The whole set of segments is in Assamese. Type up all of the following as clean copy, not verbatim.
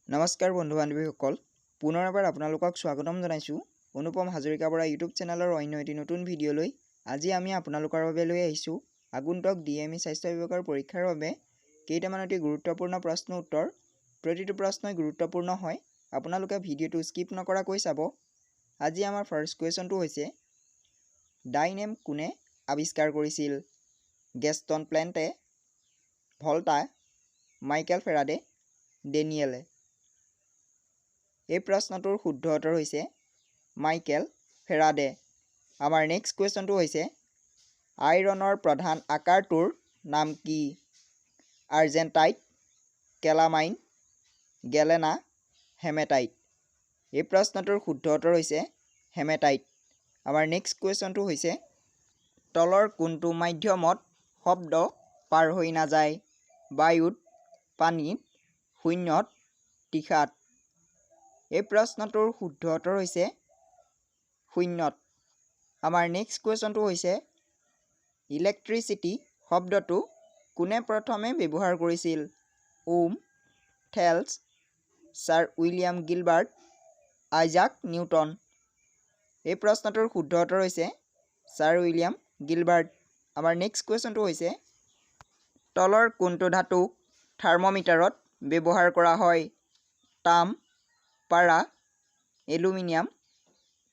নমস্কাৰ বন্ধু বান্ধৱীসকল পুনৰ এবাৰ আপোনালোকক স্বাগতম জনাইছোঁ অনুপম হাজৰিকা বৰা ইউটিউব চেনেলৰ অন্য এটি নতুন ভিডিঅ'লৈ আজি আমি আপোনালোকৰ বাবে লৈ আহিছোঁ আগন্তুক DME স্বাস্থ্য বিভাগৰ পৰীক্ষাৰ বাবে কেইটামান অতি গুৰুত্বপূৰ্ণ প্ৰশ্ন উত্তৰ প্ৰতিটো প্ৰশ্নই গুৰুত্বপূৰ্ণ হয় আপোনালোকে ভিডিঅ'টো স্কিপ নকৰাকৈ চাব আজি আমাৰ ফাৰ্ষ্ট কুৱেশ্যনটো হৈছে ডাইনেম কোনে আৱিষ্কাৰ কৰিছিল গেষ্টন প্লেণ্টে ভল্টা মাইকেল ফেৰাডে ডেনিয়েলে এই প্ৰশ্নটোৰ শুদ্ধ উত্তৰ হৈছে মাইকেল ফেৰাডে আমাৰ নেক্সট কুৱেশ্যনটো হৈছে আইৰণৰ প্ৰধান আকাৰটোৰ নাম কি আৰ্জেণ্টাইট কেলামাইন গেলেনা হেমেটাইট এই প্ৰশ্নটোৰ শুদ্ধ উত্তৰ হৈছে হেমেটাইট আমাৰ নেক্সট কুৱেশ্যনটো হৈছে তলৰ কোনটো মাধ্যমত শব্দ পাৰ হৈ নাযায় বায়ুত পানীত শূন্যত তীখাত এই প্ৰশ্নটোৰ শুদ্ধ উত্তৰ হৈছে শূন্যত আমাৰ নেক্সট কুৱেশ্যনটো হৈছে ইলেক্ট্ৰিচিটি শব্দটো কোনে প্ৰথমে ব্যৱহাৰ কৰিছিল Ohm Thales sir William Gilbert Isaac Newton এই প্ৰশ্নটোৰ শুদ্ধ উত্তৰ হৈছে ছাৰ উইলিয়াম গিলবাৰ্ট আমাৰ নেক্সট কুৱেশ্যনটো হৈছে তলৰ কোনটো ধাতুক থাৰ্মোমিটাৰত ব্যৱহাৰ কৰা হয় তাম পাৰা এলুমিনিয়াম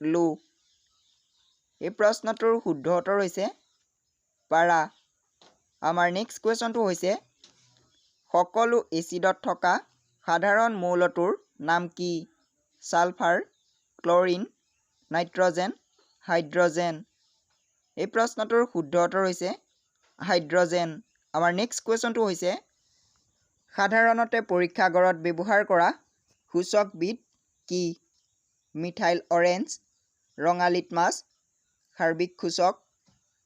লো এই প্ৰশ্নটোৰ শুদ্ধ উত্তৰ হৈছে পাৰা আমাৰ নেক্সট কুৱেশ্যনটো হৈছে সকলো এচিডত থকা সাধাৰণ মৌলটোৰ নাম কি ছালফাৰ ক্লৰিন নাইট্ৰজেন হাইড্ৰজেন এই প্ৰশ্নটোৰ শুদ্ধ উত্তৰ হৈছে হাইড্ৰজেন আমাৰ নেক্সট কুৱেশ্যনটো হৈছে সাধাৰণতে পৰীক্ষাগাৰত ব্যৱহাৰ কৰা সূচকবিধ কি মিথাইল অৰেঞ্জ ৰঙা লিটমাছ সাৰ্বিক সূচক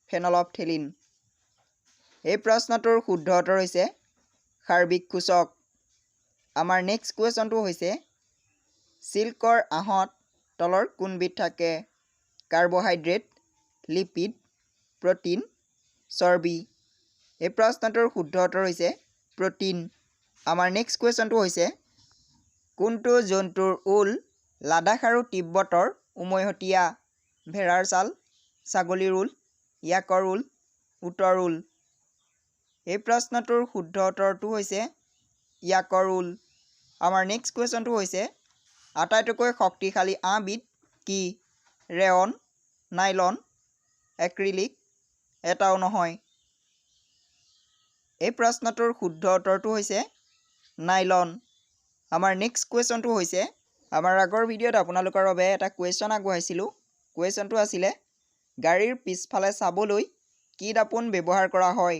ফেনলফথেলিন এই প্ৰশ্নটোৰ শুদ্ধ উত্তৰ হৈছে সাৰ্বিক সূচক আমাৰ নেক্সট কুৱেশ্যনটো হৈছে চিল্কৰ আঁহত তলৰ কোনবিধ থাকে কাৰ্বহাইড্ৰেট লিপিড প্ৰ'টিন চৰ্বি এই প্ৰশ্নটোৰ শুদ্ধ উত্তৰ হৈছে প্ৰ'টিন আমাৰ নেক্সট কুৱেশ্যনটো হৈছে কোনটো জন্তুৰ উল লাডাখ আৰু তিব্বতৰ উমৈহতীয়া ভেড়াৰ ছাল ছাগলীৰ উল ইয়াকৰ উল উটৰ উল এই প্ৰশ্নটোৰ শুদ্ধ উত্তৰটো হৈছে ইয়াকৰ উল আমাৰ নেক্সট কুৱেশ্যনটো হৈছে আটাইতকৈ শক্তিশালী আঁহবিধ কি ৰেয়ন নাইলন এক্ৰিলিক এটাও নহয় এই প্ৰশ্নটোৰ শুদ্ধ উত্তৰটো হৈছে নাইলন আমাৰ নেক্সট কুৱেশ্যনটো হৈছে আমাৰ আগৰ ভিডিঅ'ত আপোনালোকৰ বাবে এটা কুৱেশ্যন আগবঢ়াইছিলোঁ কুৱেশ্যনটো আছিলে গাড়ীৰ পিছফালে চাবলৈ কি দাপোন ব্যৱহাৰ কৰা হয়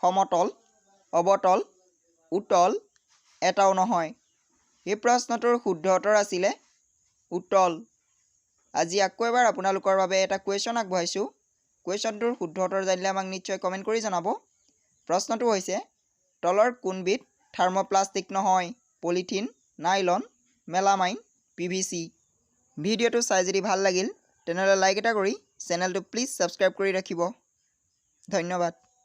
সমতল অৱতল উতল এটাও নহয় এই প্ৰশ্নটোৰ শুদ্ধ উত্তৰ আছিলে উতল আজি আকৌ এবাৰ আপোনালোকৰ বাবে এটা কুৱেশ্যন আগবঢ়াইছোঁ কুৱেশ্যনটোৰ শুদ্ধ উত্তৰ জানিলে আমাক নিশ্চয় কমেণ্ট কৰি জনাব প্ৰশ্নটো হৈছে তলৰ কোনবিধ থাৰ্মোপ্লাষ্টিক নহয় পলিথিন নাইলন মেলামাইন PVC ভিডিঅ'টো চাই যদি ভাল লাগিল তেনেহ'লে লাইক এটা কৰি চেনেলটো প্লিজ ছাবস্ক্ৰাইব কৰি ৰাখিব ধন্যবাদ